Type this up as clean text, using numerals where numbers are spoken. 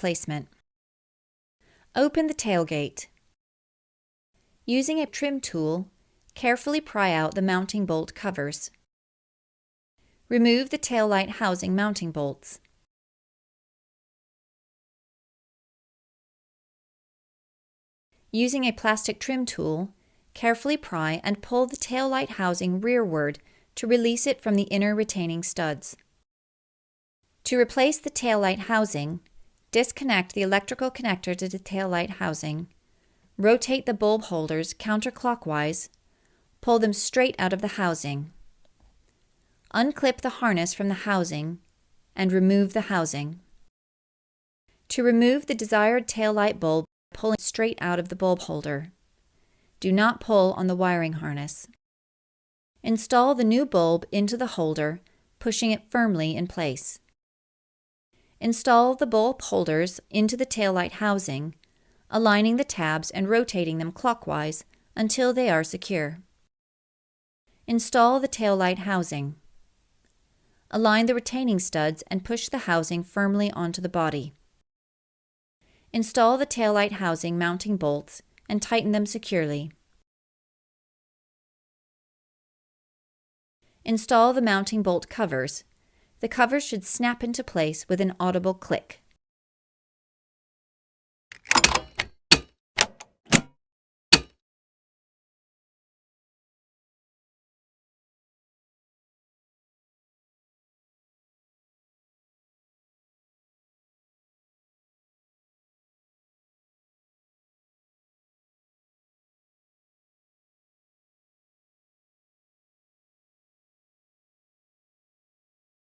placement. Open the tailgate. Using a trim tool, carefully pry out the mounting bolt covers. Remove the taillight housing mounting bolts. Using a plastic trim tool, carefully pry and pull the taillight housing rearward to release it from the inner retaining studs. To replace the taillight housing, disconnect the electrical connector to the taillight housing, rotate the bulb holders counterclockwise, pull them straight out of the housing. Unclip the harness from the housing and remove the housing. To remove the desired taillight bulb, pull it straight out of the bulb holder. Do not pull on the wiring harness. Install the new bulb into the holder, pushing it firmly in place. Install the bulb holders into the taillight housing, aligning the tabs and rotating them clockwise until they are secure. Install the taillight housing. Align the retaining studs and push the housing firmly onto the body. Install the taillight housing mounting bolts and tighten them securely. Install the mounting bolt covers. The covers should snap into place with an audible click.